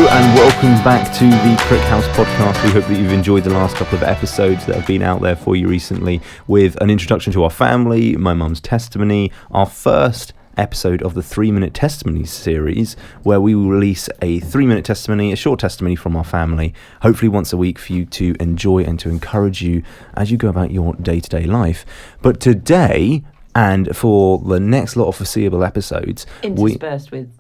and welcome back to the Crick House podcast. We hope that you've enjoyed the last couple of episodes that have been out there for you recently, with an introduction to our family, my mum's testimony, our first episode of the 3-minute testimony series, where we will release a 3-minute testimony, a short testimony from our family, hopefully once a week for you to enjoy and to encourage you as you go about your day-to-day life. But today, and for the next lot of foreseeable episodes, interspersed with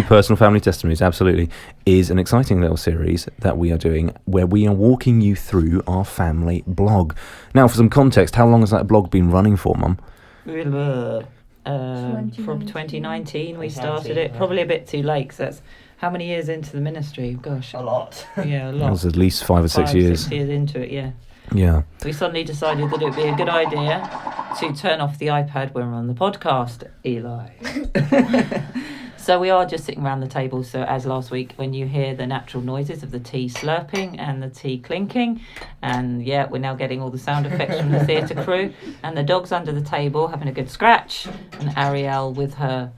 personal family testimonies, absolutely, is an exciting little series that we are doing where we are walking you through our family blog. Now, for some context, how long has that blog been running for, Mum? From 2019 we started it. Probably a bit too late, because that's how many years into the ministry? Gosh. A lot. Yeah, a lot. That was at least 5 or 6 years. 6 years into it, yeah. Yeah. We suddenly decided that it would be a good idea to turn off the iPad when we're on the podcast, Eli. So we are just sitting around the table. So as last week, when you hear the natural noises of the tea slurping and the tea clinking, and yeah, we're now getting all the sound effects from the theatre crew, and the dog's under the table having a good scratch, and Ariel with her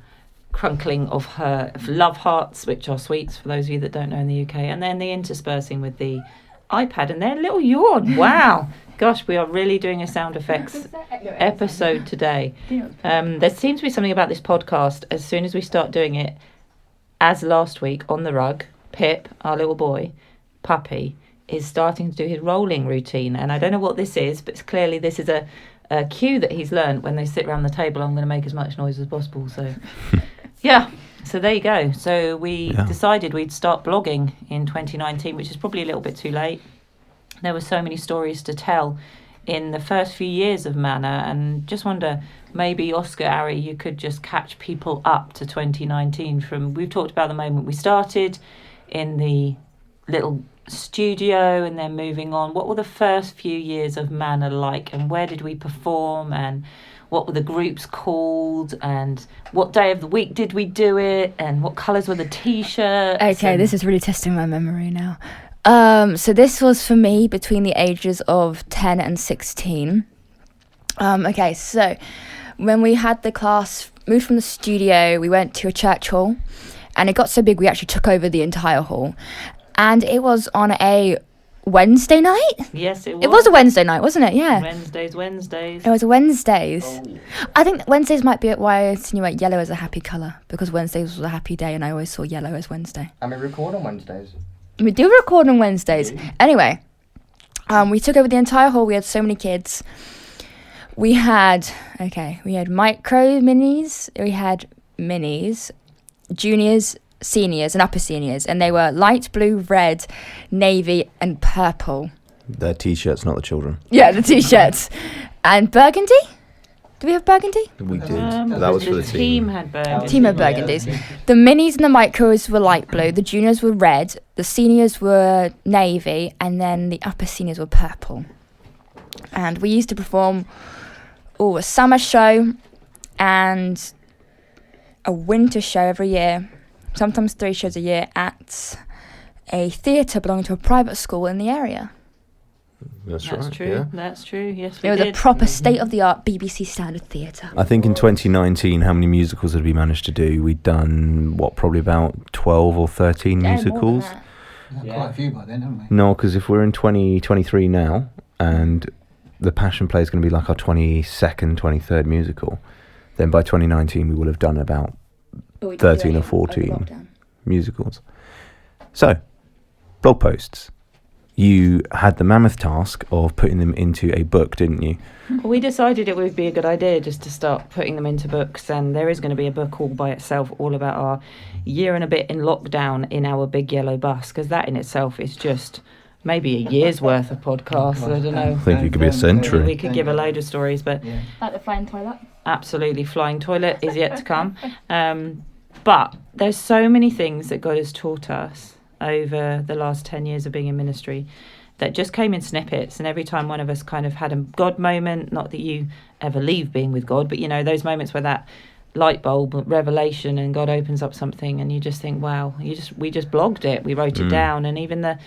crunkling of her love hearts, which are sweets for those of you that don't know in the UK, and then the interspersing with the iPad and their little yawn. Wow. Gosh, we are really doing a sound effects episode today. There seems to be something about this podcast. As soon as we start doing it, as last week on the rug, Pip, our little boy, puppy, is starting to do his rolling routine. And I don't know what this is, but clearly this is a cue that he's learned. When they sit around the table, I'm going to make as much noise as possible. So, yeah. So there you go. So we decided we'd start blogging in 2019, which is probably a little bit too late. There were so many stories to tell in the first few years of Manor, and just wonder, maybe Oscar, Ari, you could just catch people up to 2019 from, we've talked about the moment we started in the little studio and then moving on. What were the first few years of Manor like, and where did we perform, and what were the groups called, and what day of the week did we do it, and what colours were the T-shirts? Okay, this is really testing my memory now. So this was for me between the ages of 10 and 16. Okay, so when we had the class moved from the studio, we went to a church hall, and it got so big we actually took over the entire hall. And it was on a Wednesday night? Yes, it was. It was a Wednesday night, wasn't it? Yeah. Wednesdays. It was Wednesdays. Oh. I think Wednesdays might be why I insinuate yellow as a happy colour, because Wednesdays was a happy day and I always saw yellow as Wednesday. And we record on Wednesdays. We do record on Wednesdays. Anyway, we took over the entire hall. We had so many kids. We had micro minis, we had minis, juniors, seniors and upper seniors, and they were light blue, red, navy and purple. Their T-shirts, not the children. Yeah, the T-shirts. And burgundy? Do we have burgundy? We did. That was for the team. Had burgundy. Team had burgundies. The minis and the micros were light blue, the juniors were red, the seniors were navy, and then the upper seniors were purple. And we used to perform a summer show and a winter show every year, sometimes 3 shows a year, at a theatre belonging to a private school in the area. That's right. true. Yeah. That's true. Yes, we did. It was a proper state-of-the-art BBC standard theatre. I think in 2019, how many musicals had we managed to do? We'd done, probably about 12 or 13 musicals? Quite a few by then, haven't we? No, because if we're in 2023 now, and the Passion Play is going to be like our 22nd, 23rd musical, then by 2019 we will have done about 13 or 14 musicals. So, blog posts. You had the mammoth task of putting them into a book, didn't you? We decided it would be a good idea just to start putting them into books, and there is going to be a book all by itself, all about our year and a bit in lockdown in our big yellow bus, because that in itself is just maybe a year's worth of podcasts. I don't know. I think it could be a century. We could give a load of stories, but like the flying toilet. Absolutely, flying toilet is yet to come. But there's so many things that God has taught us over the last 10 years of being in ministry that just came in snippets, and every time one of us kind of had a God moment, not that you ever leave being with God, but those moments where that light bulb revelation and God opens up something and you just think, wow, we just blogged it, we wrote it down. And even the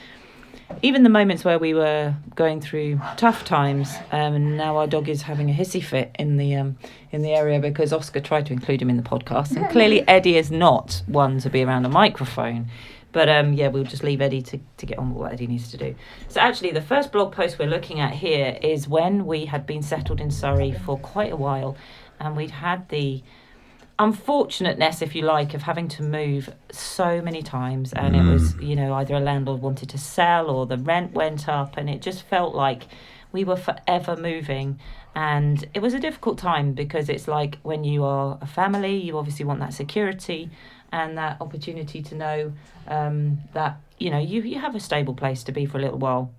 moments where we were going through tough times, and now our dog is having a hissy fit in the area because Oscar tried to include him in the podcast, and clearly Eddie is not one to be around a microphone. But we'll just leave Eddie to get on with what Eddie needs to do. So actually, the first blog post we're looking at here is when we had been settled in Surrey for quite a while, and we'd had the unfortunateness, if you like, of having to move so many times, and it was, either a landlord wanted to sell or the rent went up, and it just felt like we were forever moving. And it was a difficult time because it's like when you are a family, you obviously want that security and that opportunity to know that you have a stable place to be for a little while.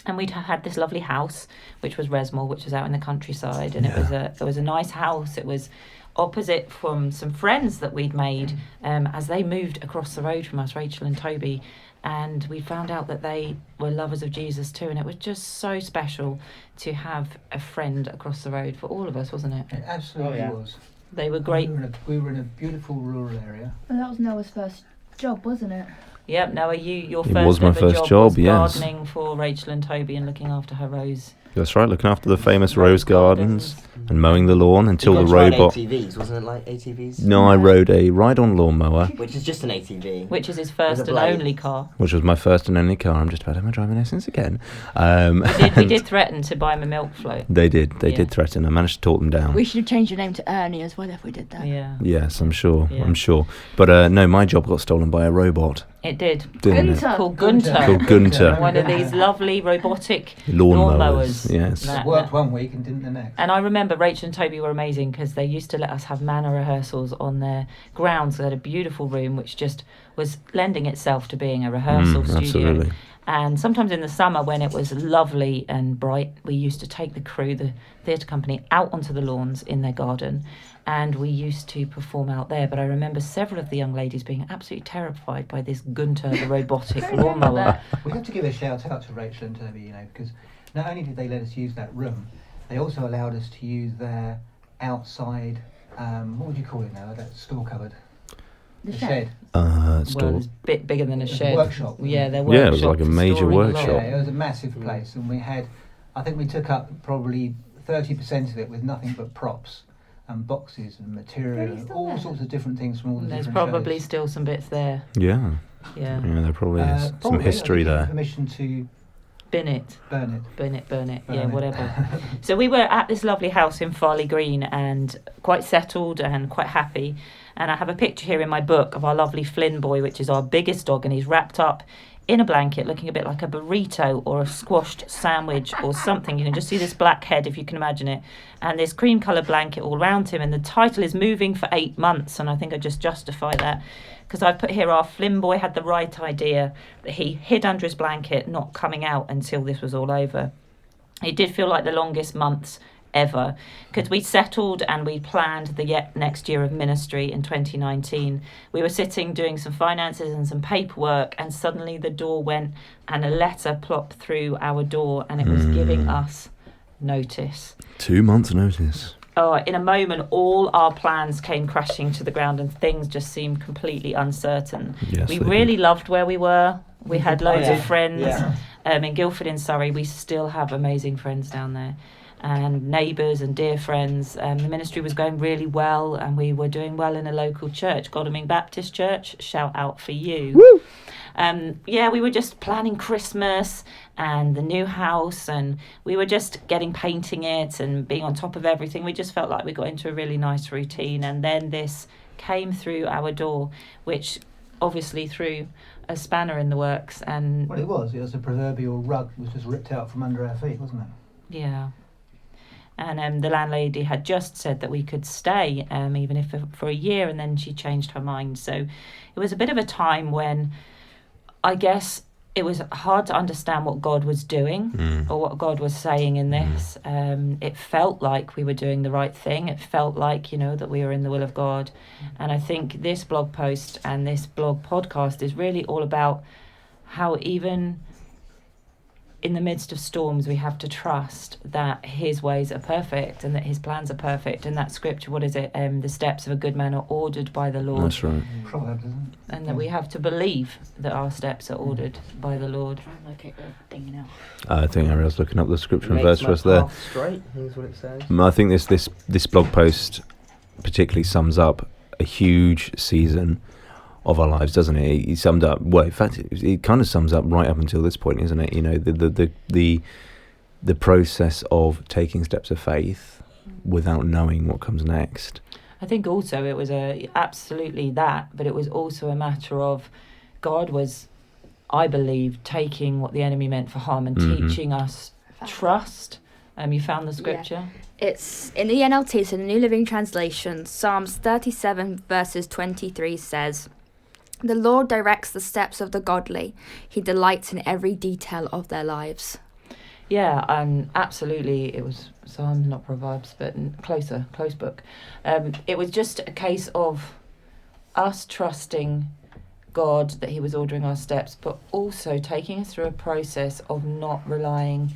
And we'd had this lovely house, which was Resmore, which was out in the countryside, and it was a nice house. It was opposite from some friends that we'd made as they moved across the road from us, Rachel and Toby, and we found out that they were lovers of Jesus too, and it was just so special to have a friend across the road for all of us, wasn't it? It absolutely was. They were great. We were in a beautiful rural area. And that was Noah's first job, wasn't it? Yep, Noah, your It first was my ever first job job, was yes. gardening for Rachel and Toby and looking after her rose. That's right, looking after the famous rose gardens and mowing the lawn until the You got to ride robot. ATVs, wasn't it like ATVs? No, I rode a ride-on lawnmower, Which is just an ATV. Which is his first With a and blade. only car. which was my first and only car. I'm just about to have my driving lessons again. We And did threaten to buy him a milk float. They did Yeah. threaten. I managed to talk them down. We should have changed your name to Ernie as well if we did that. Yeah, Yes, I'm sure. Yeah. I'm sure. But no, my job got stolen by a robot, it did. didn't it? Gunter. Called Gunter. Called Gunter. One of these lovely robotic Lawnmowers. lawnmowers. Yes. That- It worked one week and didn't the next. And I remember Rachel and Toby were amazing because they used to let us have manor rehearsals on their grounds. They had a beautiful room which just was lending itself to being a rehearsal studio. Absolutely. And sometimes in the summer when it was lovely and bright, we used to take the crew, the theatre company, out onto the lawns in their garden, and we used to perform out there. But I remember several of the young ladies being absolutely terrified by this Gunter, the robotic lawnmower. We have to give a shout out to Rachel and Toby, because not only did they let us use that room, they also allowed us to use their outside, what would you call it now, that store cupboard? The shed. Well, Store. it was a bit bigger than a It was a shed. workshop. Yeah, their Yeah, workshop. it was like a for major storing a lot. workshop. Yeah, it was a massive place, and I think we took up probably 30% of it with nothing but props and boxes and material Really and still all there? sorts of different things from all the There's different probably shows. still some bits there. Yeah. Yeah. Yeah, there probably is some Probably, history I think we had there. permission to Bin it. burn it. Burn it. Burn Yeah, it. whatever. So we were at this lovely house in Farley Green and quite settled and quite happy. And I have a picture here in my book of our lovely Flynn boy, which is our biggest dog, and he's wrapped up in a blanket looking a bit like a burrito or a squashed sandwich or something. You can just see this black head if you can imagine it, and this cream coloured blanket all around him, and the title is Moving for 8 Months, and I think I just justify that because I've put here our Flynn boy had the right idea that he hid under his blanket, not coming out until this was all over. It did feel like the longest months ever because we settled and we planned the next year of ministry in 2019. We were sitting doing some finances and some paperwork, and suddenly the door went and a letter plopped through our door, and it was giving us notice. 2 months' notice. Oh, in a moment, all our plans came crashing to the ground and things just seemed completely uncertain. Yes, We they really did. loved where we were. We had loads yeah. of friends. Yeah. In Guildford in Surrey, we still have amazing friends down there and neighbours and dear friends. The ministry was going really well and we were doing well in a local church, Godalming Baptist Church. Shout out for you. Woo! We were just planning Christmas and the new house, and we were just painting it and being on top of everything. We just felt like we got into a really nice routine, and then this came through our door, which obviously threw a spanner in the works. And Well, it was a proverbial rug was just ripped out from under our feet, wasn't it? yeah. And the landlady had just said that we could stay, even if for a year, and then she changed her mind. So it was a bit of a time when I guess it was hard to understand what God was doing or what God was saying in this. It felt like we were doing the right thing. It felt like, that we were in the will of God. And I think this blog post and this blog podcast is really all about how even in the midst of storms, we have to trust that his ways are perfect and that his plans are perfect. And that scripture, what is it? The steps of a good man are ordered by the Lord. That's right. Proverbs, isn't it? And that we have to believe that our steps are ordered by the Lord. Try and locate the thing now. I think Ariel's looking up the scripture and Makes verse my for us there. path straight, is what it says. I think this blog post particularly sums up a huge season of our lives, doesn't it? He summed up. Well, in fact, it kind of sums up right up until this point, isn't it? You know, the process of taking steps of faith without knowing what comes next. I think also it was absolutely that, but it was also a matter of God was, I believe, taking what the enemy meant for harm and teaching us trust. You found the scripture? It's in the NLT, so the New Living Translation. Psalms 37 verses 23 says, "The Lord directs the steps of the godly. He delights in every detail of their lives." Yeah, absolutely. It was Psalms, not Proverbs, but close book. It was just a case of us trusting God that he was ordering our steps, but also taking us through a process of not relying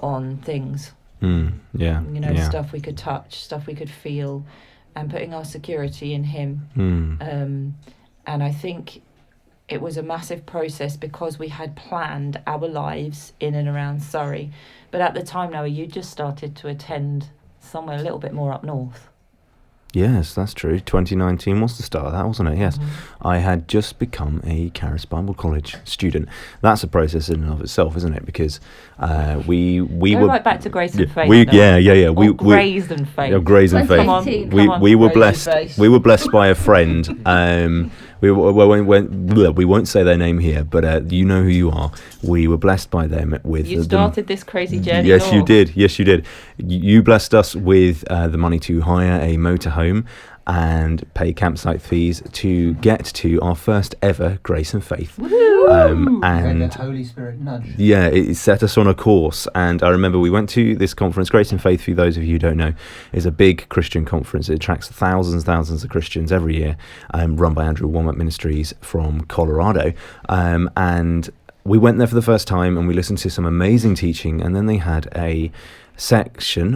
on things. Stuff we could touch, stuff we could feel, and putting our security in him. And I think it was a massive process because we had planned our lives in and around Surrey. But at the time, Noah, you just started to attend somewhere a little bit more up north. Yes, that's true. 2019 was the start of that, wasn't it? Yes. I had just become a Charis Bible College student. That's a process in and of itself, isn't it? Because we Go were right back to Grace and Faith. We Grace and Faith. Grace and Faith. Come on. We were Grace and blessed. Faith. We were blessed by a friend. We won't say their name here, but you know who you are. We were blessed by them with. You started this crazy journey. Yes, north. you did. Yes, you did. You blessed us with the money to hire a motorhome and pay campsite fees to get to our first ever Grace and Faith. And the Holy Spirit nudge. Yeah, it set us on a course. And I remember we went to this conference. Grace and Faith, for those of you who don't know, is a big Christian conference. It attracts thousands of Christians every year, run by Andrew Wommack Ministries from Colorado. And we went there for the first time and we listened to some amazing teaching. And then they had a session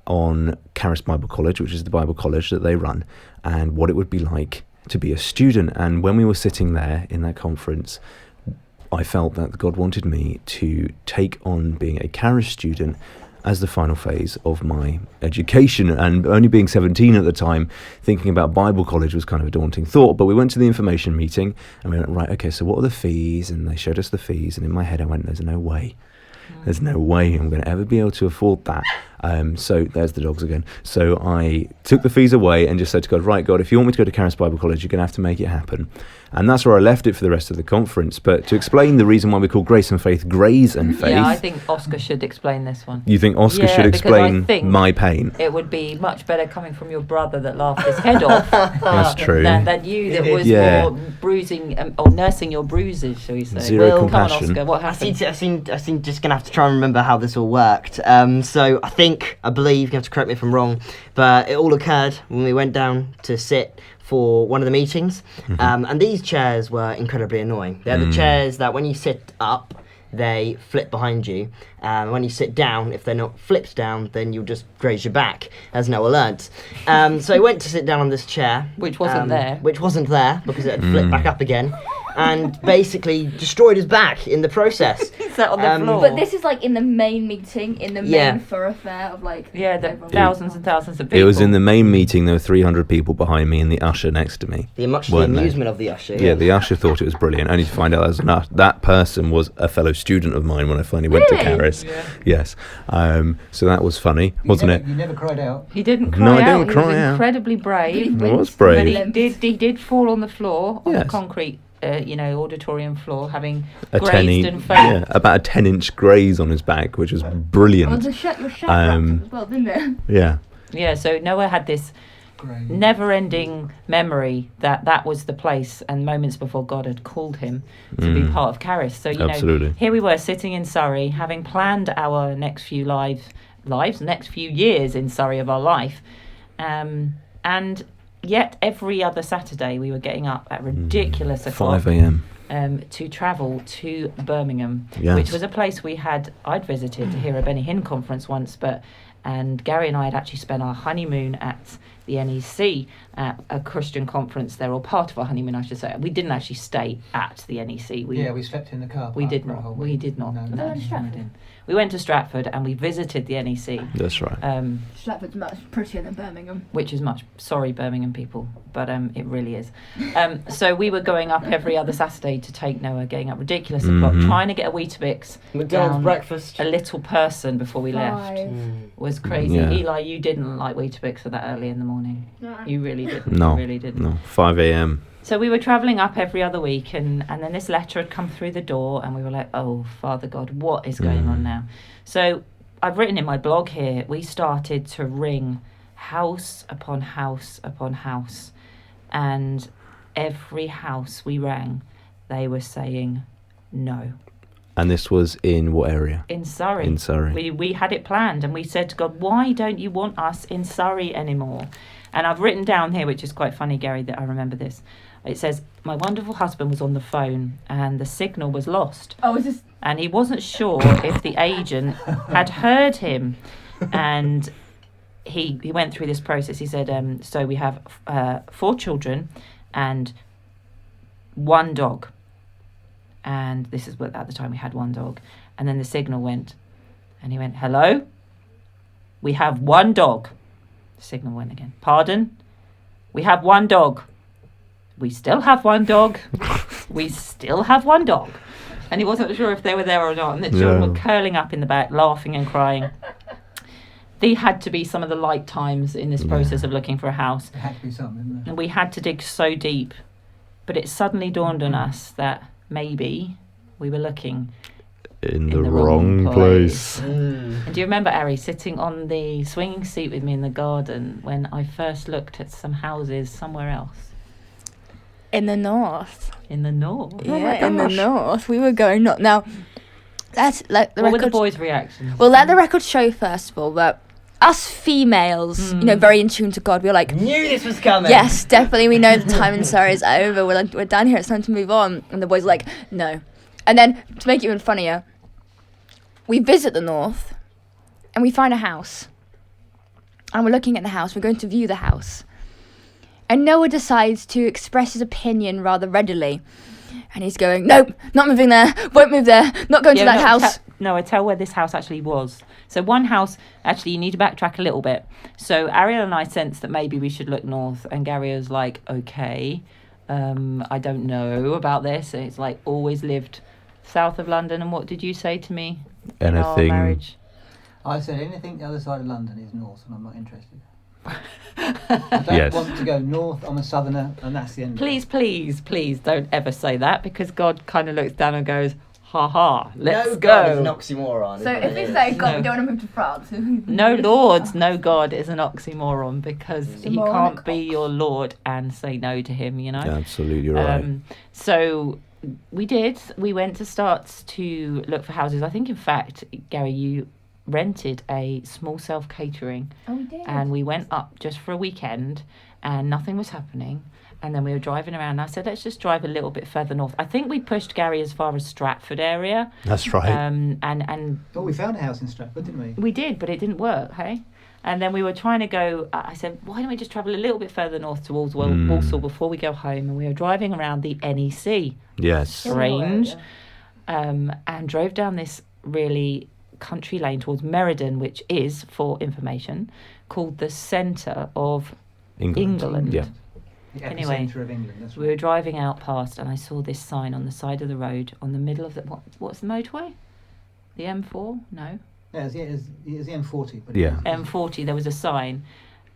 on Charis Bible College, which is the Bible college that they run, and what it would be like to be a student. And when we were sitting there in that conference, I felt that God wanted me to take on being a Charis student as the final phase of my education. And only being 17 at the time, thinking about Bible college was kind of a daunting thought. But we went to the information meeting and we went, right, okay, so what are the fees? And they showed us the fees, and in my head I went, there's no way I'm going to ever be able to afford that. So there's the dogs again. So I took the fees away and just said to God, right, God, if you want me to go to Charis Bible College, you're going to have to make it happen. And that's where I left it for the rest of the conference. But to explain the reason why we call Grace and Faith Grays and Faith. Yeah, I think Oscar should explain this one. You think Oscar should explain my pain? It would be much better coming from your brother that laughed his head off. That's true. Than you that was more bruising or nursing your bruises, shall we say. Zero compassion. Come on, Oscar, what happened? I seem just going to have to try and remember how this all worked. So I believe, you have to correct me if I'm wrong, but it all occurred when we went down to sit for one of the meetings, and these chairs were incredibly annoying. They're the chairs that when you sit up, they flip behind you, and when you sit down, if they're not flipped down, then you'll just graze your back, as Noah learnt. So I went to sit down on this chair. Which wasn't there. Which wasn't there, because it had flipped back up again, and basically destroyed his back in the process. He sat on the floor. But this is like in the main meeting, in the main thoroughfare of like... Yeah, thousands and thousands of people. It was in the main meeting. There were 300 people behind me and the usher next to me. Much to the amusement of the usher. Yeah, the usher thought it was brilliant, only to find out that person was a fellow student of mine when I finally went to Charis. Yeah. Yes. So that was funny, wasn't it? You never cried out. He didn't cry out. No, I didn't cry He was out. incredibly brave. I was brave. But he did fall on the floor, on Yes. the concrete, auditorium floor, having about a 10-inch graze on his back, which was brilliant. your shirt wrapped as well, didn't it? Yeah. Yeah, so Noah had this never-ending memory that was the place, and moments before God had called him to be part of Charis. So Absolutely. Here we were sitting in Surrey, having planned our next few next few years in Surrey of our life, and yet every other Saturday we were getting up at ridiculous o'clock 5 a.m. To travel to Birmingham, Yes. which was a place I'd visited to hear a Benny Hinn conference once, but And Gary and I had actually spent our honeymoon at the NEC at a Christian conference there, or part of our honeymoon, I should say. We didn't actually stay at the NEC. We slept in the car. We park did for a not. whole We week. did not. No, No, to Stratford? we didn't. We went to Stratford and we visited the NEC. That's right. Stratford's much prettier than Birmingham. Which is much, sorry Birmingham people, but it really is. So we were going up every other Saturday to take Noah, getting up ridiculous o'clock, trying to get a Weetabix McDonald's down breakfast. a little person before we left. Was crazy. Yeah. Eli, you didn't like Weetabix that early in the morning. No. You really didn't. No. You really didn't. No, 5 a.m. So we were travelling up every other week, and then this letter had come through the door, and we were like, oh, Father God, what is going on now? So I've written in my blog here, we started to ring house upon house upon house, and every house we rang, they were saying no. And this was in what area? In Surrey. In Surrey. We had it planned, and we said to God, why don't you want us in Surrey anymore? And I've written down here, which is quite funny, Gary, that I remember this. It says, my wonderful husband was on the phone and the signal was lost. Oh, is this? And he wasn't sure if the agent had heard him. And he went through this process. He said, so we have 4 children and 1 dog. And this is what, at the time we had 1 dog. And then the signal went. And he went, hello? We have 1 dog. The signal went again. Pardon? We have 1 dog. We still have 1 dog. We still have 1 dog. And he wasn't sure if they were there or not. And the children were curling up in the back, laughing and crying. They had to be some of the light times in this process of looking for a house. There had to be some, didn't there? And we had to dig so deep. But it suddenly dawned on us that maybe we were looking In in the the wrong wrong place. And do you remember, Ari, sitting on the swinging seat with me in the garden when I first looked at some houses somewhere else? In the north. In the north. Yeah, in the north. We were going north. Now, let's let the What were the record. boys' reactions? Well, let the record show first of all that us females, very in tune to God, we were like, Knew this was coming. yes, definitely, we know the time in Surrey is over. We're down here. It's time to move on. And the boys were like, no. And then to make it even funnier, we visit the north, and we find a house, and we're looking at the house. We're going to view the house. And Noah decides to express his opinion rather readily. And he's going, nope, not moving there, won't move there, not going to that house. I tell where this house actually was. So one house, actually, you need to backtrack a little bit. So Ariel and I sensed that maybe we should look north, and Gary was like, okay, I don't know about this. And it's like, always lived south of London. And what did you say to me in our Anything. marriage? I said anything the other side of London is north, and I'm not interested. I don't Yes. want to go north. I'm a southerner, and that's the end. Please don't ever say that, because God kind of looks down and goes, ha ha, let's No go. God is an oxymoron. So isn't if we it? say, God, No. we don't want to move to France. No Lord, no God is an oxymoron, because It's a he moronic can't be your Lord and say no to him, you know? Absolutely right. So we did. We went to start to look for houses. I think, in fact, Gary, you rented a small self-catering, Oh, we did. and we went up just for a weekend, and nothing was happening. And then we were driving around. I said, let's just drive a little bit further north. I think we pushed Gary as far as Stratford area. That's right. And Oh, we found a house in Stratford, didn't we? we did, but it didn't work, hey? And then we were trying to go, I said, why don't we just travel a little bit further north towards Walsall before we go home? And we were driving around the NEC. Yes. Strange. And drove down this really country lane towards Meriden, which is, for information, called the centre of England. Yeah. The Anyway, epicentre of England. That's We were driving out past, and I saw this sign on the side of the road, on the middle of the what's the motorway? The M4? No, Yeah, it's the M40. But Yeah. M40. There was a sign,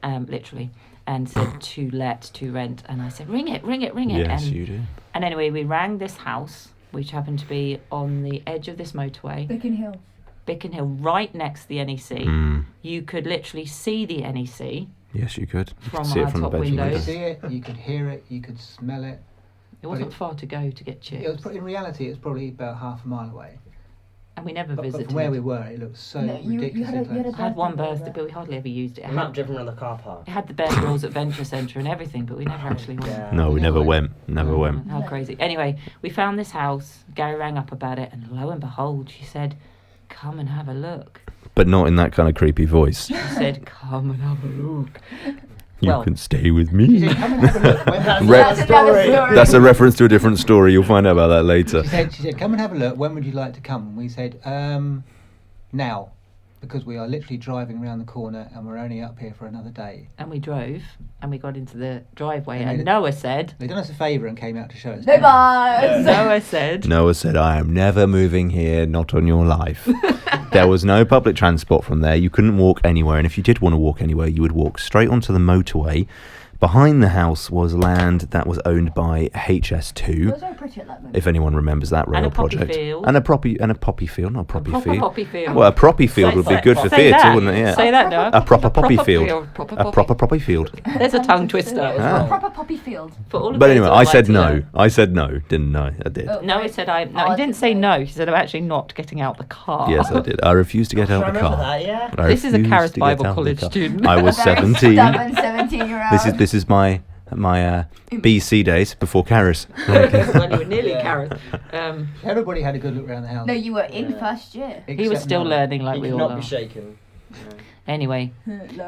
literally, and said to let, to rent, and I said, ring it. Yes, and, you did. and anyway, we rang this house, which happened to be on the edge of this motorway, Bicken Hill, right next to the NEC. You could literally see the NEC. Yes, you could. You From could see our it from the top bedroom You could windows. window. see it, you could hear it, you could smell it. It wasn't far to go to get chips, It was, in reality, it's probably about half a mile away. and we never But visited. from where we were, it looked so No, you ridiculously had close. I had one birthday, but we hardly ever used it. It We might have had, driven around the car park. it had the Bear Grylls Adventure Centre and everything, but we never actually went. Yeah. No, we never went. Never Oh, went. How crazy. Anyway, we found this house. Gary rang up about it, and lo and behold, she said, come and have a look. but not in that kind of creepy voice. She said, "Come and have a look." You Well- can stay with She me. said, come and have a look. When, That's another story. That's a reference to a different story. You'll find out about that later. she said, come and have a look. When would you like to come? And we said, now, because we are literally driving around the corner and we're only up here for another day. And we drove, and we got into the driveway, And and they- Noah said, They done us a favour and came out to show us. No bars. Noah said, Noah said, I am never moving here, not on your life. There was no public transport from there. You couldn't walk anywhere. And if you did want to walk anywhere, you would walk straight onto the motorway. Behind the house was land that was owned by HS2. Those are pretty at that moment. If anyone remembers that rail a poppy project. field. And a poppy field, not a poppy proper field. poppy field. Well, a proppy field would be good for theatre, wouldn't it? Yeah. Say that, Noah. A proper poppy field. Proper A poppy. proper poppy field. There's a tongue twister. as Ah. well. Proper poppy field. For all of But those anyway, who I would said like to no. know. I said no, didn't I? I did. Oh. No, he said no, I he didn't did say say- no. He said I'm actually not getting out the car. Yes, I did. I refused to get out I of the remember car. that, yeah. I This is a refused Caris to get Bible out of the College car. student. I was Very 17. stubborn 17-year-old. This is my BC days before Caris. Well, you were nearly Yeah. Caris. Everybody had a good look around the house. No, you were in first year. He was except still Noah. learning like He we could all not are. be shaken. Anyway,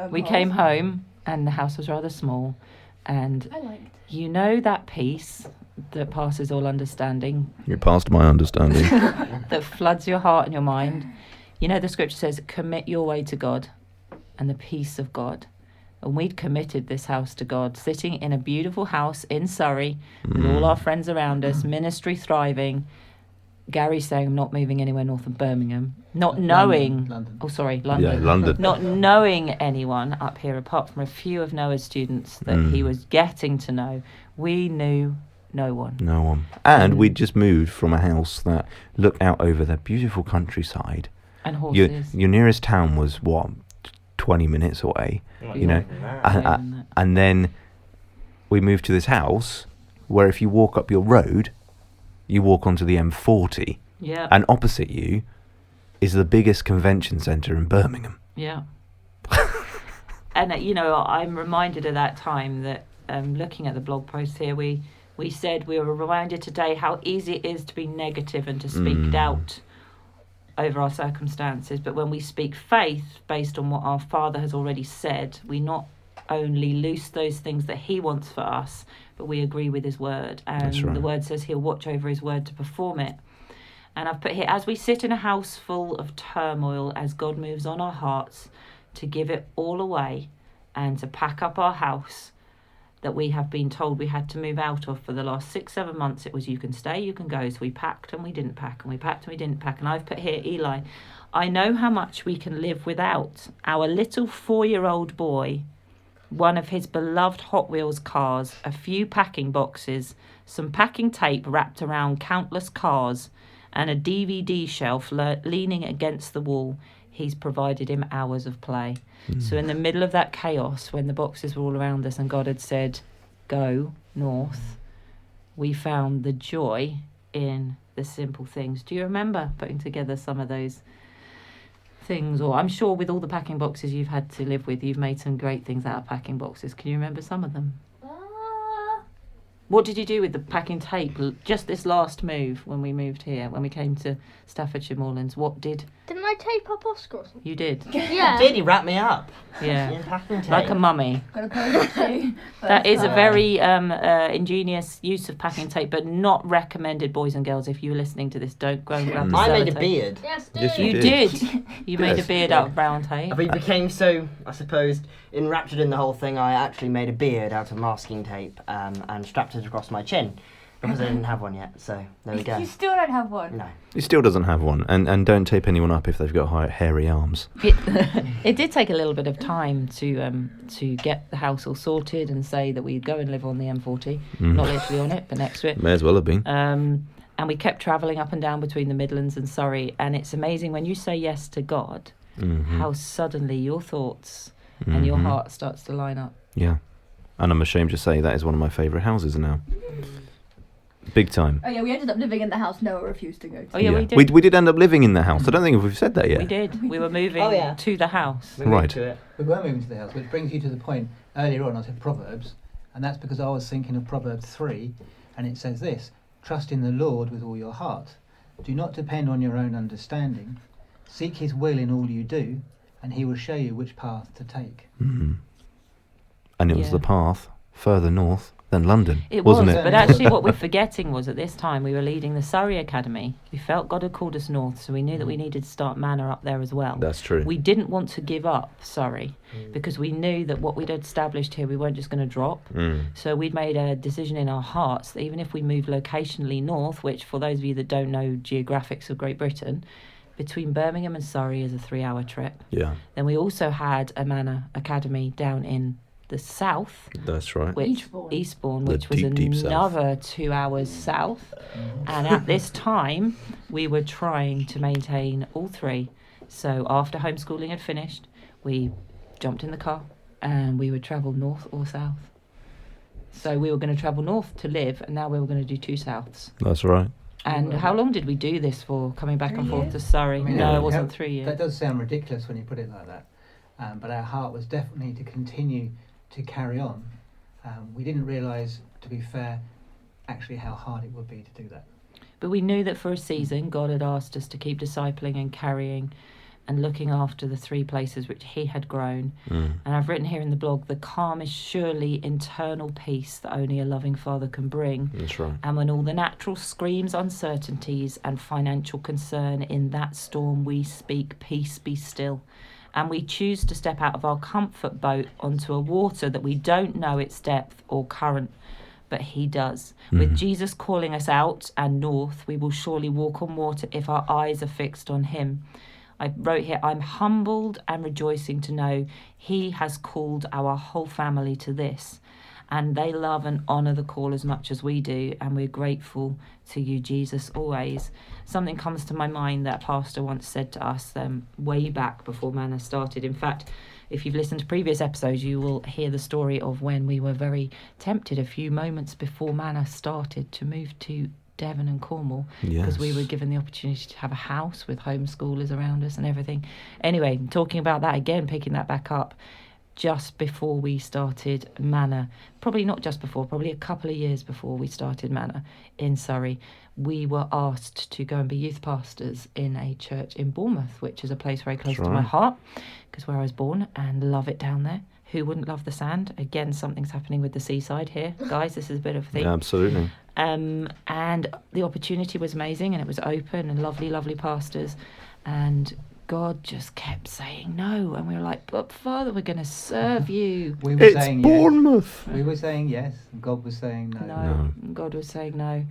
we came home and the house was rather small, and I liked. you know that peace that passes all understanding, You passed my understanding. that floods your heart and your mind. You know the scripture says, "Commit your way to God, and the peace of God." And we'd committed this house to God, sitting in a beautiful house in Surrey with all our friends around us, ministry thriving. Gary saying, "I'm not moving anywhere north of Birmingham," not knowing. London. Oh, sorry, Yeah, London. London. Not knowing anyone up here apart from a few of Noah's students that he was getting to know. We knew no one. No one. And we'd just moved from a house that looked out over the beautiful countryside. And Your, horses. your nearest town was, what, 20 minutes away? You know? and And then we moved to this house where if you walk up your road, you walk onto the M40, yeah. and opposite you is the biggest convention centre in Birmingham. Yeah. And, you know, I'm reminded of that time that looking at the blog post here, we said we were reminded today how easy it is to be negative and to speak doubt over our circumstances. But when we speak faith based on what our Father has already said, we not only loose those things that He wants for us, but we agree with His word. And That's right. the word says He'll watch over His word to perform it. And I've put here, as we sit in a house full of turmoil, as God moves on our hearts to give it all away and to pack up our house that we have been told we had to move out of for the last 6-7 months. It was you can stay, you can go. So we packed and we didn't pack, and we packed and we didn't pack. And I've put here, Eli, I know how much we can live without our little 4-year-old boy, one of his beloved Hot Wheels cars, a few packing boxes, some packing tape wrapped around countless cars, and a DVD shelf leaning against the wall. He's provided him hours of play. So in the middle of that chaos, when the boxes were all around us and God had said, go north, we found the joy in the simple things. Do you remember putting together some of those things? Or I'm sure with all the packing boxes you've had to live with, you've made some great things out of packing boxes. Can you remember some of them? What did you do with the packing tape just this last move when we moved here, when we came to Staffordshire Moorlands? What did Didn't I tape up Oscar or something? you did? Yeah. Did he wrap me up? Yeah, In packing tape. like a mummy. Got to post too. That is a very ingenious use of packing tape, but not recommended, boys and girls. If you're listening to this, don't go and grab the I made a sellotape. beard. Yes, Yes, dude. You did. did. You made a Yes. beard out of brown tape. We became so, I suppose, enraptured in the whole thing, I actually made a beard out of masking tape and strapped it across my chin because I didn't have one yet. So there we go. You still don't have one. No. He still doesn't have one, and don't tape anyone up if they've got hairy arms. It did take a little bit of time to get the house all sorted and say that we'd go and live on the M40, not literally on it, but next to it. May as well have been. And we kept travelling up and down between the Midlands and Surrey. And it's amazing when you say yes to God, how suddenly your thoughts and your heart starts to line up. Yeah. And I'm ashamed to say that is one of my favourite houses now. Big time. Oh yeah, we ended up living in the house Noah refused to go to. Oh yeah, we did. We did end up living in the house. I don't think we've said that yet. We did. We were moving Oh, yeah. to the house. We Right. moved to it. We were moving to the house, which brings you to the point earlier on. I said Proverbs, and that's because I was thinking of Proverbs 3, and it says this: "Trust in the Lord with all your heart. Do not depend on your own understanding. Seek his will in all you do, and he will show you which path to take. Mm. And it was Yeah. the path further north than London, It wasn't was, it? but actually what we're forgetting was at this time we were leading the Surrey Academy. We felt God had called us north, so we knew that we needed to start Manor up there as well. That's true. We didn't want to give up Surrey because we knew that what we'd established here we weren't just going to drop. Mm. So we'd made a decision in our hearts that even if we moved locationally north, which for those of you that don't know geographics of Great Britain, between Birmingham and Surrey is a 3-hour trip. Yeah, Then we also had a Manor Academy down in the south, that's right. which Eastbourne. The which was deep south. another 2 hours south. And at this time, we were trying to maintain all three. So after homeschooling had finished, we jumped in the car and we would travel north or south. So we were going to travel north to live, and now we were going to do 2 souths. That's right. And how long did we do this for, coming back 3 and forth years? to Surrey? I mean, No, yeah, it wasn't that- 3 years. That does sound ridiculous when you put it like that. But our heart was definitely to continue to carry on. We didn't realise, to be fair, actually how hard it would be to do that. But we knew that for a season, God had asked us to keep discipling and carrying and looking after the 3 places which he had grown. Mm. And I've written here in the blog, the calm is surely internal peace that only a loving father can bring. That's right. And when all the natural screams uncertainties and financial concern, in that storm we speak, peace be still. And we choose to step out of our comfort boat onto a water that we don't know its depth or current, but he does. With Jesus calling us out and north, we will surely walk on water if our eyes are fixed on him. I wrote here, I'm humbled and rejoicing to know he has called our whole family to this. And they love and honour the call as much as we do, and we're grateful to you, Jesus, always. Something comes to my mind that a pastor once said to us way back before Manor started. In fact, if you've listened to previous episodes, you will hear the story of when we were very tempted a few moments before Manor started to move to Devon and Cornwall, because we were given the opportunity to have a house with homeschoolers around us and everything. Anyway, talking about that again, picking that back up, just before we started Manor, probably not just before, probably a couple of years before we started Manor in Surrey, we were asked to go and be youth pastors in a church in Bournemouth, which is a place very close to my heart, because where I was born, and love it down there. Who wouldn't love the sand? Again, something's happening with the seaside here. Guys, this is a bit of a thing. Absolutely. And the opportunity was amazing, and it was open and lovely, lovely pastors. And God just kept saying no. And we were like, but Father, we're going to serve you. We were It's saying Bournemouth. yes. We were saying yes. And God was saying no. No. God was saying no.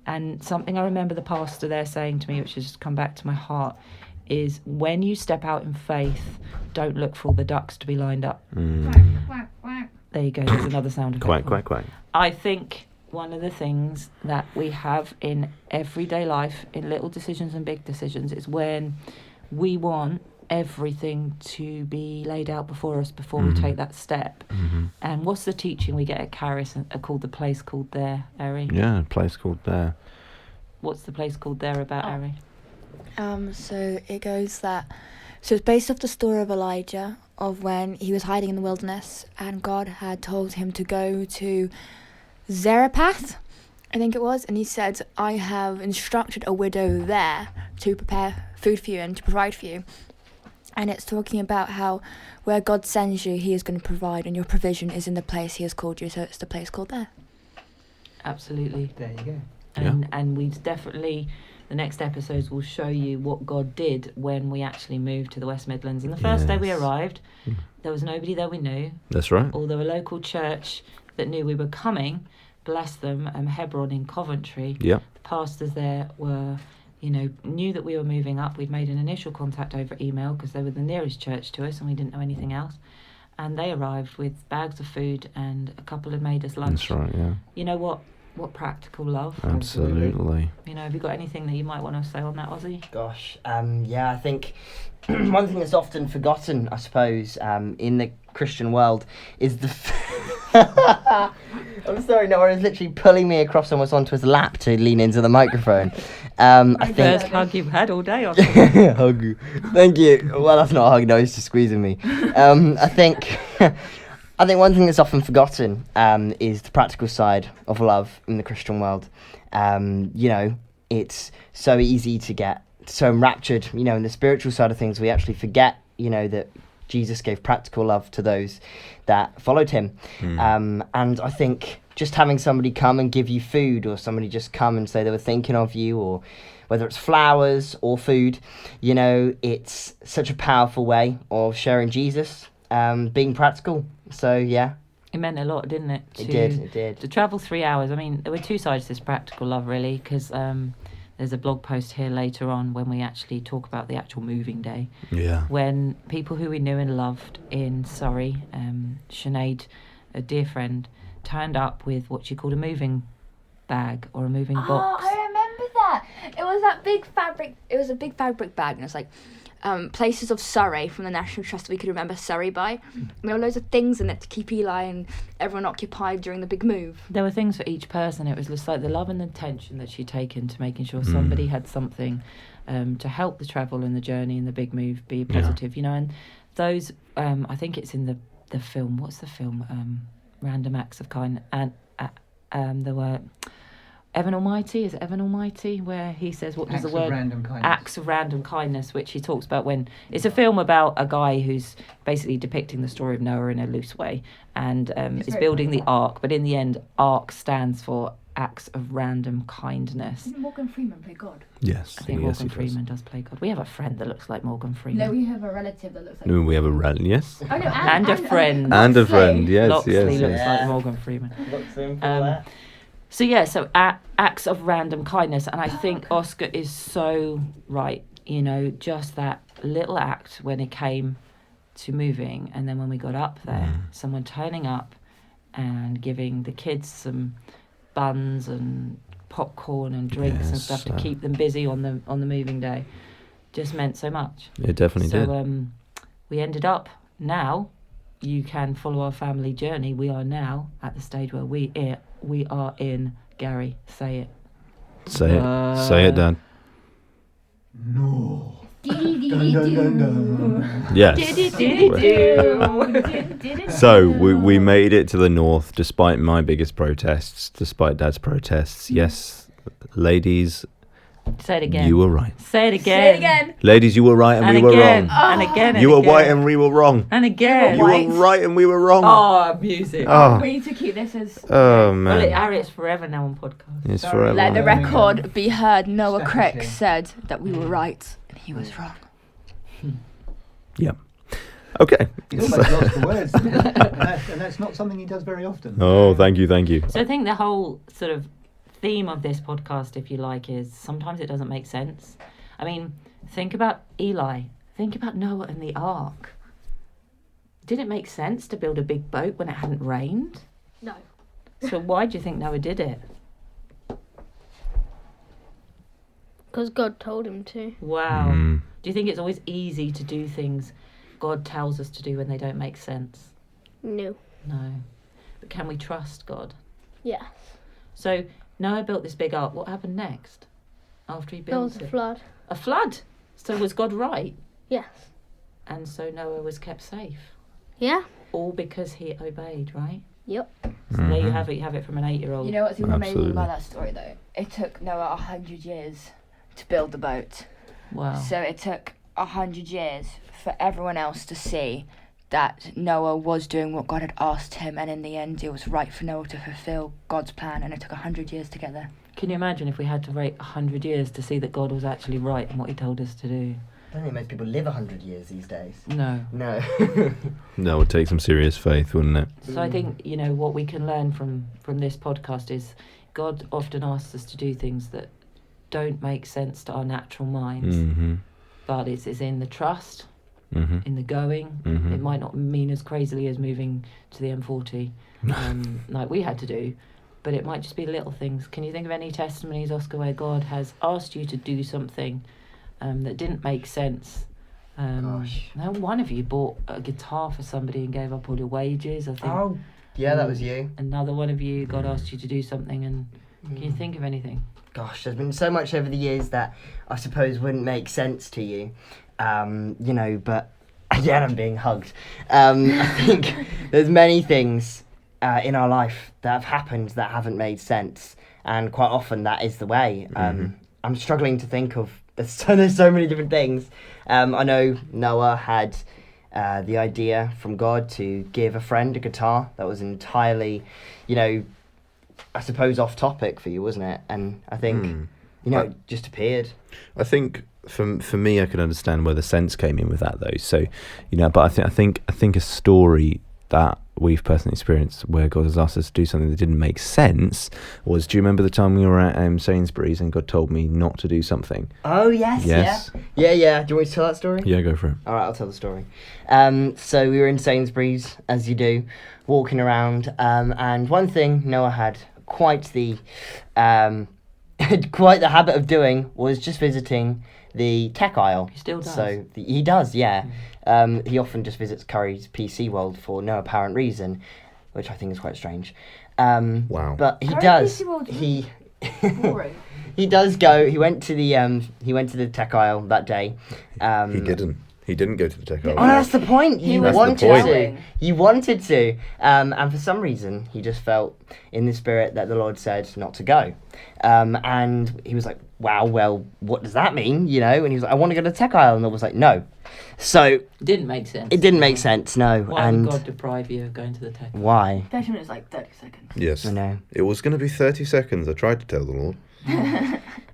And something I remember the pastor there saying to me, which has just come back to my heart, is when you step out in faith, don't look for all the ducks to be lined up. Mm. Quack, quack. There you go. There's another sound effect. Quack, quack, quack. I think one of the things that we have in everyday life, in little decisions and big decisions, is when we want everything to be laid out before us before we take that step. Mm-hmm. And what's the teaching we get at Caris called The Place Called There, Ari? Yeah, a place called There. What's the place called there about, Ari? So it goes that. So it's based off the story of Elijah, of when he was hiding in the wilderness, and God had told him to go to Zarephath, I think it was, and he said, I have instructed a widow there to prepare food for you and to provide for you. And it's talking about how where God sends you, he is going to provide, and your provision is in the place he has called you, so it's the place called there. Absolutely. There you go. And we've definitely, the next episodes will show you what God did when we actually moved to the West Midlands. And the first day we Yes. arrived, there was nobody there we knew, That's right. although a local church that knew we were coming, bless them, Hebron in Coventry, Yeah. the pastors there were, knew that we were moving up. We'd made an initial contact over email because they were the nearest church to us and we didn't know anything else. And they arrived with bags of food, and a couple had made us lunch. That's right, yeah. You know what practical love. Absolutely. Have you got anything that you might want to say on that, Ozzy? Gosh, yeah, I think one thing that's often forgotten, I suppose, in the Christian world is the... I'm sorry, no, I was literally pulling me across almost onto his lap to lean into the microphone. I think... First hug you've had all day. Hug you. Thank you. Well, that's not a hug, no, he's just squeezing me. I think one thing that's often forgotten is the practical side of love in the Christian world. It's so easy to get so enraptured, you know, in the spiritual side of things, we actually forget, you know, that Jesus gave practical love to those that followed him. And I think just having somebody come and give you food, or somebody just come and say they were thinking of you, or whether it's flowers or food, you know, it's such a powerful way of sharing Jesus, being practical. So, yeah. It meant a lot, didn't it? It did. To travel 3 hours. I mean, there were two sides to this practical love, really, because there's a blog post here later on when we actually talk about the actual moving day. Yeah. When people who we knew and loved in Surrey, Sinead, a dear friend, turned up with what she called a moving bag or a moving box. Oh, I remember that. It was that big fabric. It was a big fabric bag, and it was like places of Surrey from the National Trust we could remember Surrey by. And there were loads of things in it to keep Eli and everyone occupied during the big move. There were things for each person. It was just like the love and the attention that she'd taken to making sure somebody had something to help the travel and the journey and the big move be positive, you know. And those, I think it's in the film. What's the film? Random Acts of Kindness. And there were Evan Almighty. Is it Evan Almighty? Where he says, what does the word? Random kindness. Acts of Random Kindness, which he talks about when it's a film about a guy who's basically depicting the story of Noah in a loose way, and is building the ark. But in the end, ark stands for Acts of Random Kindness. Didn't Morgan Freeman play God? Yes. I think yes, Morgan he Freeman does play God. We have a friend that looks like Morgan Freeman. No, we have a relative that looks like. No, we have a rally. Yes. Oh, no, And a friend. And a friend. Yes. Loxley yes. looks Yes. like Morgan Freeman. So yeah, so acts of random kindness, and I think Oscar is so right. You know, just that little act when it came to moving, and then when we got up there, someone turning up and giving the kids some buns and popcorn and drinks and Yes, stuff to keep them busy on the moving day, just meant so much. It definitely did. So we ended up now. You can follow our family journey. We are now at the stage where we are in. Gary, say it. Say it. Say it, Dad. No. Dee-dee-dee-dee-doo. Yes. Dee-dee-dee-dee-doo. So we made it to the north despite my biggest protests, despite Dad's protests. Yes, ladies, Say it again. you were right. Say it again. Say it again. Ladies, you were right and, And we were again. wrong. And again. You and were right again. and we were wrong. And again. You White. were right and we were wrong. Oh, music. Oh, We need to keep this as. oh Well, man. Harriet's forever now on podcast. It's Sorry. forever. Let the Right. record be heard. Noah Staffordshire. Crick said that we were right and he was wrong. Yeah. Okay. He's almost lost the words. and that's not something he does very often. Oh, thank you, thank you. So I think the whole sort of theme of this podcast, if you like, is sometimes it doesn't make sense. I mean, think about Eli. Think about Noah and the ark. Did it make sense to build a big boat when it hadn't rained? No. So why do you think Noah did it? Because God told him to. Wow. Mm. Do you think it's always easy to do things God tells us to do when they don't make sense? No. No. But can we trust God? Yes. So Noah built this big ark. What happened next after he There was built a it? flood. A flood. So was God right? Yes. And so Noah was kept safe. Yeah. All because he obeyed, right? Yep. So there you have it. You have it from an 8-year-old. You know what's even amazing Absolutely. about that story though? It took Noah 100 years to build the boat. Wow. So it took 100 years for everyone else to see that Noah was doing what God had asked him, and in the end it was right for Noah to fulfill God's plan, and it took 100 years to get there. Can you imagine if we had to wait 100 years to see that God was actually right in what he told us to do? I don't think most people live 100 years these days. No. No. That would take some serious faith, wouldn't it? So I think, you know, what we can learn from this podcast is God often asks us to do things that don't make sense to our natural minds, Mm-hmm. but it's in the trust, Mm-hmm. in the going. Mm-hmm. It might not mean as crazily as moving to the M40 like we had to do, but it might just be little things. Can you think of any testimonies, Oscar, where God has asked you to do something that didn't make sense? Gosh. Now, one of you bought a guitar for somebody and gave up all your wages, I think. Oh, yeah, that was you. Another one of you, God asked you to do something, and can you think of anything? Gosh, there's been so much over the years that I suppose wouldn't make sense to you, you know, but again, I'm being hugged. I think there's many things in our life that have happened that haven't made sense, and quite often that is the way. I'm struggling to think of there's so many different things. I know Noah had the idea from God to give a friend a guitar. That was entirely, I suppose off topic for you, wasn't it? And I think, it just appeared. I think for me, I can understand where the sense came in with that, though. So, but I think a story that we've personally experienced where God has asked us to do something that didn't make sense was, do you remember the time we were at Sainsbury's and God told me not to do something? Oh, yes. Yeah. Do you want me to tell that story? Yeah, go for it. All right, I'll tell the story. So we were in Sainsbury's, as you do, walking around, and one thing Noah had quite the habit of doing was just visiting the tech aisle. He still does. So he does, yeah. He often just visits Curry's PC World for no apparent reason, which I think is quite strange. Wow. But he Curry does. PC World He Boring. he does go. He went to the tech aisle that day. He didn't. He didn't go to the tech aisle. Oh, that's the point. He You was wanted the point. to. You wanted to. And for some reason, he just felt in the spirit that the Lord said not to go. And he was like, wow, well, what does that mean? And he was like, I want to go to the tech aisle. And I was like, no. So It didn't make sense. it didn't make sense, no. Why and would God deprive you of going to the tech? why? 30 minutes, like 30 seconds. Yes. I know. It was going to be 30 seconds. I tried to tell the Lord.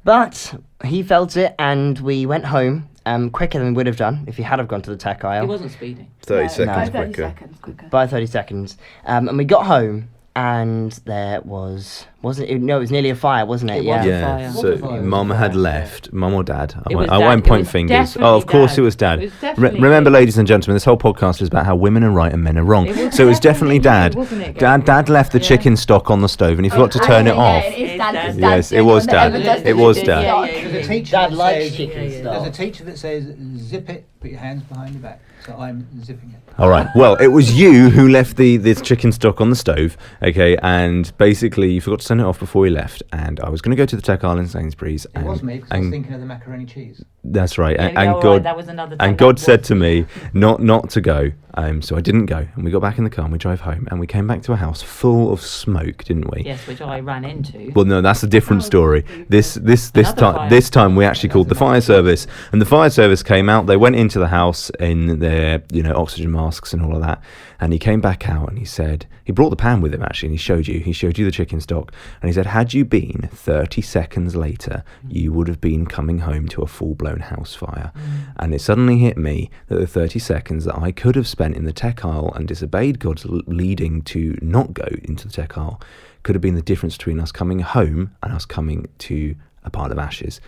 But he felt it, and we went home quicker than we would have done if he had have gone to the tech He aisle. wasn't speeding. 30 seconds 30 quicker. seconds quicker. By 30 seconds. And we got home, and there was... it was nearly a fire, wasn't it? It Yeah. was a Yeah, fire. so What fire? Mum Was it had fire? left, Mum or Dad. It was I Dad. won't It point was fingers. Oh, definitely of course Dad. it was Dad. It was definitely Remember, him. ladies and gentlemen, this whole podcast is about how women are right and men are wrong. It was So it was definitely Dad. definitely you, wasn't it, Dad left the Yeah. chicken stock on the stove and he forgot to turn it off. It's Dad. Yes, it was Dad. It was Dad. There's a teacher Dad that likes says, chicken there's stuff. a teacher that says, zip it, put your hands behind your back. So I'm zipping it. All right. Well, it was you who left this chicken stock on the stove, okay, and basically you forgot to turn it off before you left. And I was going to go to the tech aisle in Sainsbury's. It was me because I was thinking of the macaroni cheese. That's right. Yeah, And all right, God, that was another time and that God said was- to me not to go. So I didn't go, and we got back in the car and we drove home, and we came back to a house full of smoke, didn't we? Yes, which I ran into. Well, no, that's a different story. This Another fire. time we actually called the fire service, and the fire service came out. They went into the house in their oxygen masks and all of that, and he came back out and he brought the pan with him actually, and he showed you the chicken stock, and he said, had you been 30 seconds later, you would have been coming home to a full-blown house fire. And it suddenly hit me that the 30 seconds that I could have spent in the tech aisle and disobeyed God's leading to not go into the tech aisle could have been the difference between us coming home and us coming to a pile of ashes,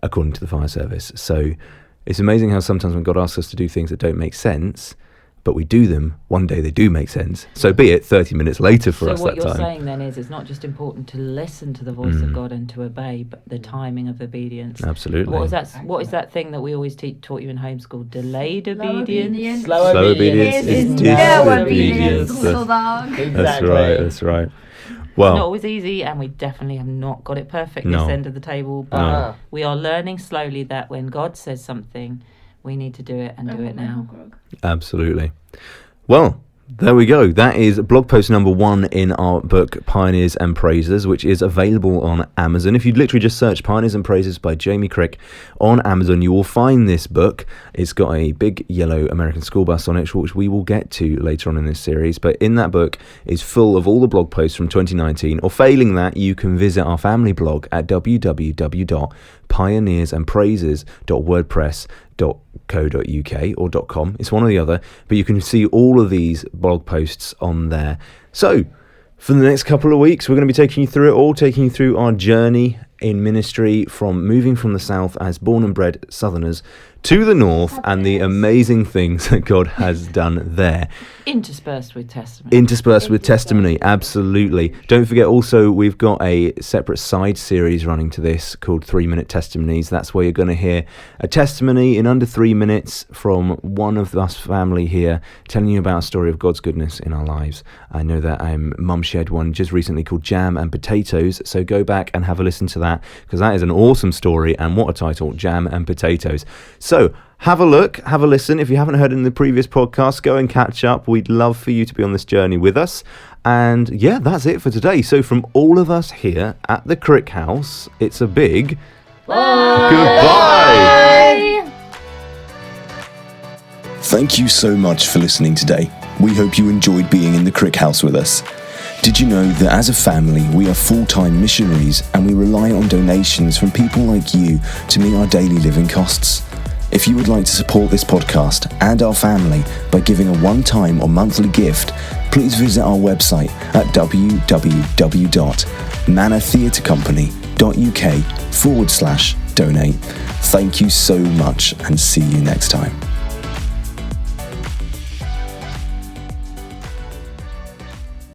according to the fire service. So it's amazing how sometimes when God asks us to do things that don't make sense, but we do them, one day they do make sense. So be it 30 minutes later for us So what that you're time. saying then is it's not just important to listen to the voice of God and to obey, but the timing of obedience. Absolutely. What is that thing that we always taught you in homeschool? Delayed obedience. Slow Slow obedience is disobedience. Exactly. That's right. Well, It's not always easy, and we definitely have not got it perfect No. this end of the table, but No. we are learning slowly that when God says something, we need to do it and do it now. absolutely. Well, there we go. That is blog post number 1 in our book, Pioneers and Praisers, which is available on Amazon. If you literally just search Pioneers and Praisers by Jamie Crick on Amazon, you will find this book. It's got a big yellow American school bus on it, which we will get to later on in this series. But in that book is full of all the blog posts from 2019, or failing that, you can visit our family blog at www.pioneersandpraisers.wordpress.co.uk or .com. It's one or the other, but you can see all of these blog posts on there. So for the next couple of weeks, we're going to be taking you through it all, taking you through our journey in ministry from moving from the south as born and bred Southerners to the north, and the amazing things that God has done there. Interspersed with testimony. Interspersed with testimony, absolutely. Don't forget also, we've got a separate side series running to this called 3-Minute Testimonies. That's where you're going to hear a testimony in under 3 minutes from one of us family here, telling you about a story of God's goodness in our lives. I know that Mum shared one just recently called Jam and Potatoes, so go back and have a listen to that, because that is an awesome story, and what a title, Jam and Potatoes. So have a look, have a listen. If you haven't heard it in the previous podcast, go and catch up. We'd love for you to be on this journey with us. And yeah, that's it for today. So from all of us here at the Crick House, it's a big Goodbye. Thank you so much for listening today. We hope you enjoyed being in the Crick House with us. Did you know that as a family, we are full-time missionaries and we rely on donations from people like you to meet our daily living costs? If you would like to support this podcast and our family by giving a one-time or monthly gift, please visit our website at www.mannatheatrecompany.uk/donate. Thank you so much and see you next time.